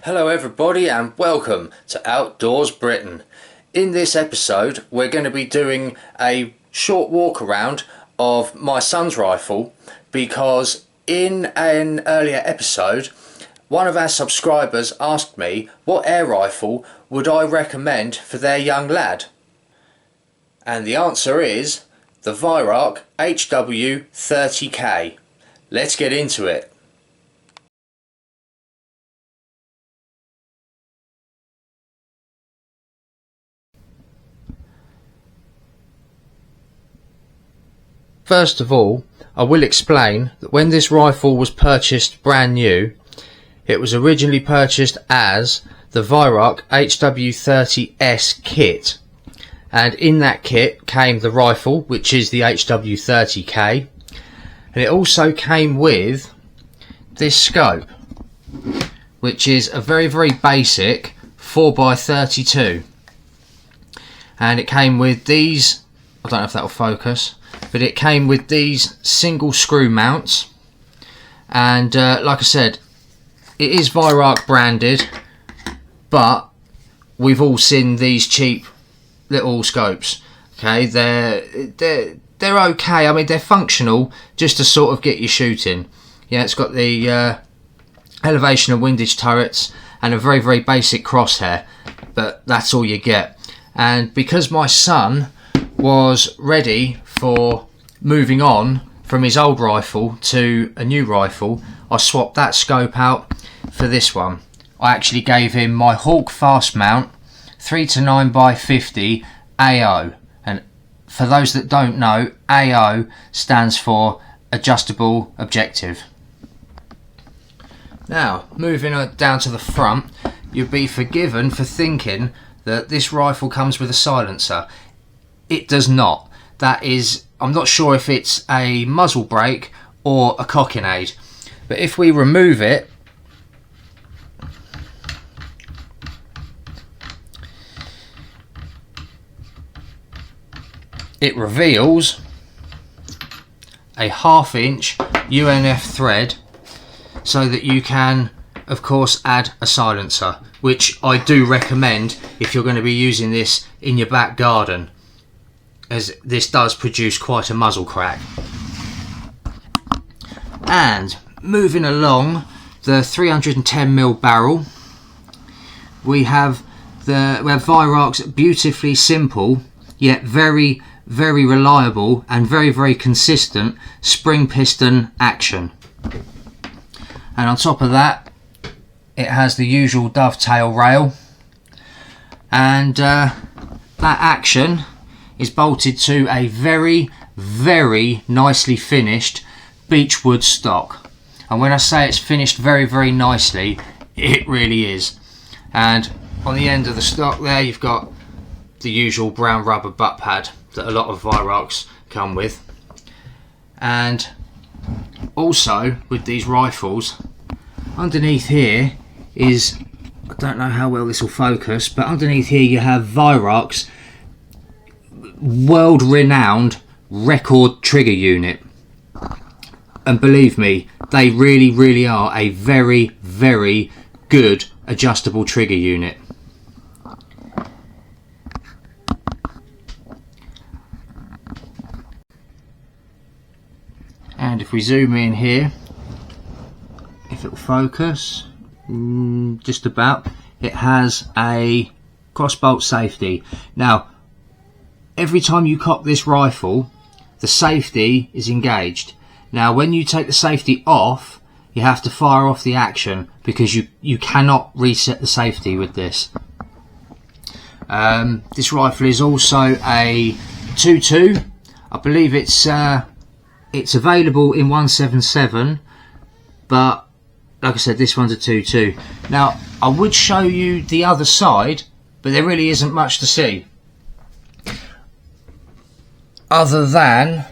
Hello everybody and welcome to Outdoors Britain. In this episode we're going to be doing a short walk around of my son's rifle, because in an earlier episode one of our subscribers asked me what air rifle would I recommend for their young lad, and the answer is the Weihrauch HW30K. Let's get into it. First of all, I will explain that when this rifle was purchased brand new, it was originally purchased as the Weihrauch HW30S kit, and in that kit came the rifle, which is the HW30K, and it also came with this scope, which is a very basic 4x32, and it came with these, I don't know if that will focus, but it came with these single screw mounts, and like I said, it is Weihrauch branded, but we've all seen these cheap little scopes. Okay, they're okay. I mean, they're functional just to sort of get you shooting. Yeah, it's got the elevation and windage turrets and a very basic crosshair, but that's all you get. And because my son was ready for moving on from his old rifle to a new rifle, I swapped that scope out for this one. I actually gave him my Hawke fast mount 3-9x50 AO, and for those that don't know, AO stands for adjustable objective. Now, moving down to the front, you'll be forgiven for thinking that this rifle comes with a silencer. It does not. That is, I'm not sure if it's a muzzle brake or a cocking aid, but if we remove it, it reveals a 1/2 inch UNF thread, so that you can of course add a silencer, which I do recommend if you're going to be using this in your back garden, as this does produce quite a muzzle crack. And moving along the 310mm barrel, we have Weihrauch's beautifully simple yet very reliable and very consistent spring piston action, and on top of that it has the usual dovetail rail, and that action is bolted to a very nicely finished beechwood stock. And when I say it's finished very nicely, it really is. And on the end of the stock there you've got the usual brown rubber butt pad that a lot of Weihrauchs come with. And also with these rifles, underneath here is, I don't know how well this will focus, but underneath here you have Weihrauch's world-renowned record trigger unit, and believe me, they really are a very good adjustable trigger unit. And if we zoom in here, if it will focus, just about, it has a crossbolt safety. Now, every time you cock this rifle, the safety is engaged. Now, when you take the safety off, you have to fire off the action, because you cannot reset the safety with this. This rifle is also a 2.2. I believe it's available in 177, but like I said, this one's a 2.2. Now, I would show you the other side, but there really isn't much to see, other than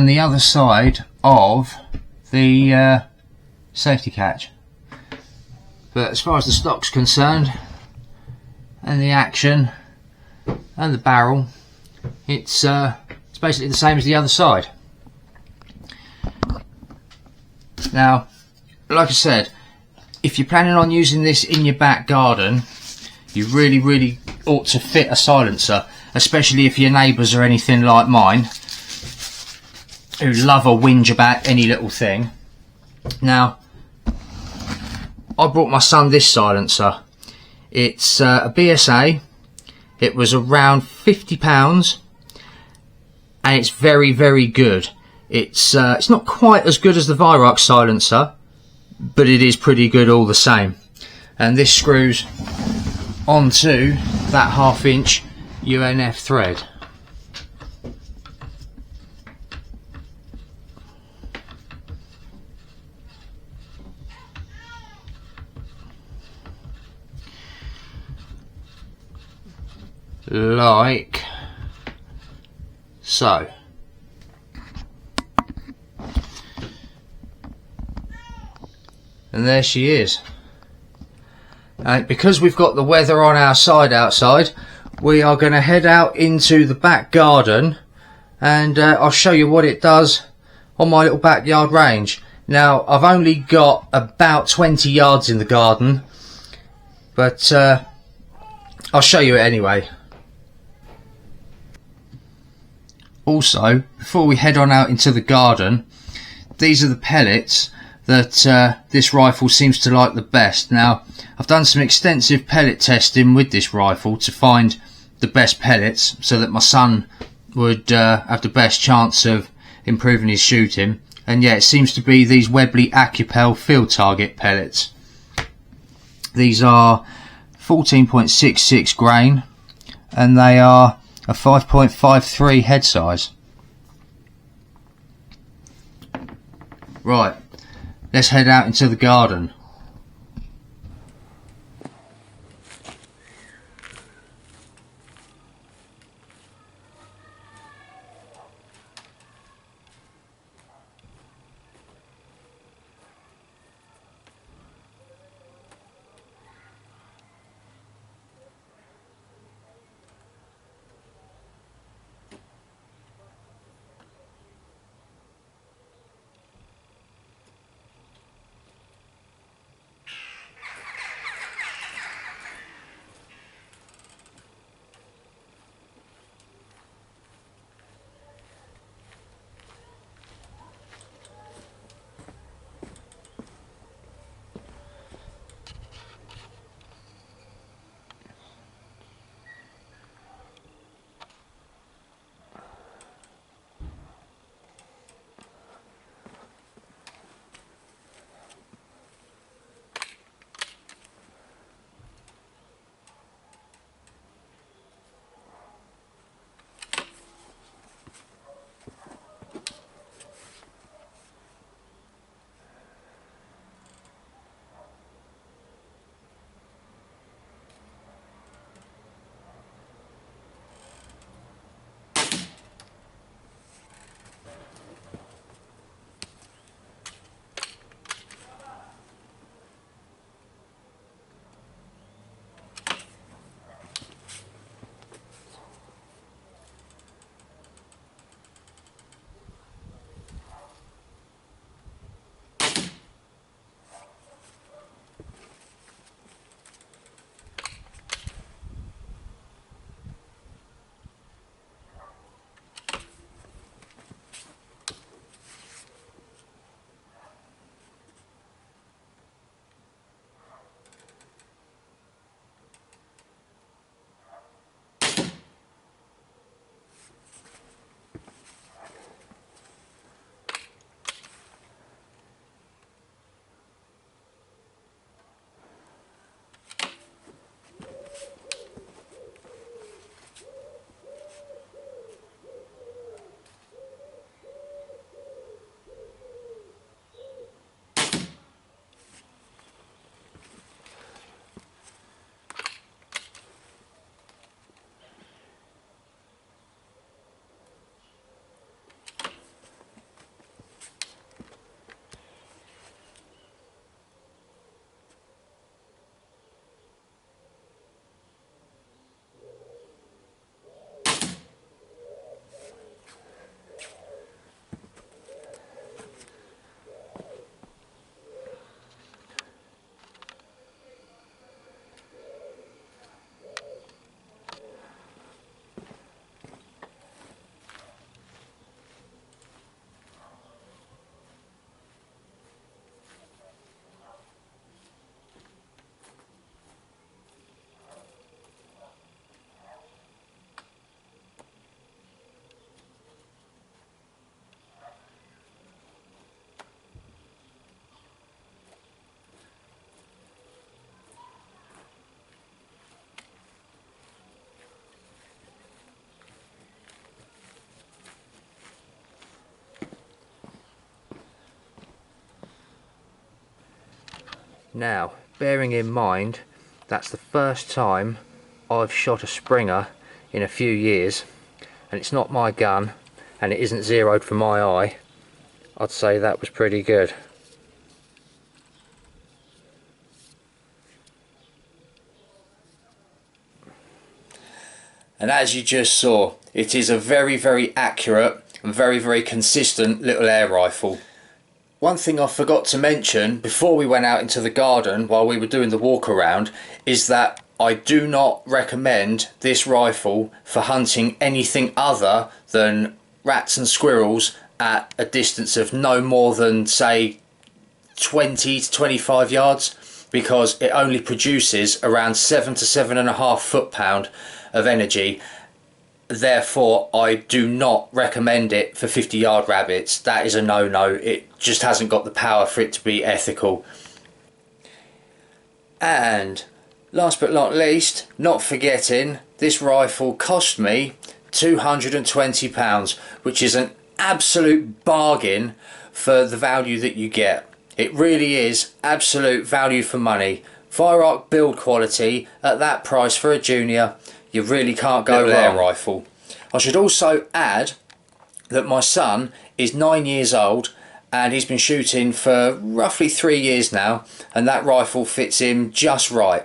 the other side of the safety catch. But as far as the stock's concerned, and the action and the barrel, it's basically the same as the other side. Now, like I said, if you're planning on using this in your back garden, you really ought to fit a silencer, especially if your neighbours are anything like mine, who love a whinge about any little thing. Now, I brought my son this silencer. It's a BSA. It was around £50, and it's very good. It's not quite as good as the Weihrauch silencer, but it is pretty good all the same. And this screws onto that 1/2 inch UNF thread. Like so. And there she is. Because we've got the weather on our side outside, we are going to head out into the back garden, and I'll show you what it does on my little backyard range. Now, I've only got about 20 yards in the garden, but I'll show you it anyway. Also, before we head on out into the garden, these are the pellets that this rifle seems to like the best. Now, I've done some extensive pellet testing with this rifle to find the best pellets so that my son would have the best chance of improving his shooting. And yeah, it seems to be these Webley Accupell field target pellets. These are 14.66 grain, and they are a 5.53 head size. Right, let's head out into the garden. Now, bearing in mind that's the first time I've shot a Springer in a few years, and it's not my gun and it isn't zeroed for my eye, I'd say that was pretty good. And as you just saw, it is a very accurate and very consistent little air rifle. One thing I forgot to mention before we went out into the garden while we were doing the walk around is that I do not recommend this rifle for hunting anything other than rats and squirrels at a distance of no more than, say, 20 to 25 yards, because it only produces around 7 to 7.5 foot-pound of energy. Therefore, I do not recommend it for 50-yard rabbits. That is a no-no. It just hasn't got the power for it to be ethical. And last but not least, not forgetting, this rifle cost me £220, which is an absolute bargain for the value that you get. It really is absolute value for money. Weihrauch build quality at that price for a junior, you really can't go wrong. Air rifle. I should also add that my son is 9 years old and he's been shooting for roughly 3 years now, and that rifle fits him just right.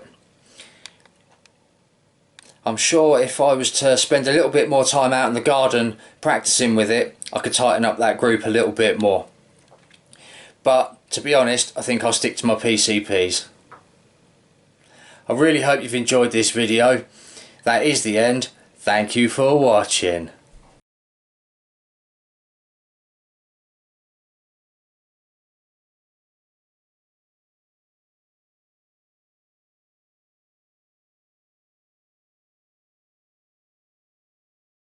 I'm sure if I was to spend a little bit more time out in the garden practicing with it, I could tighten up that group a little bit more. But to be honest, I think I'll stick to my PCPs. I really hope you've enjoyed this video. That is the end. Thank you for watching.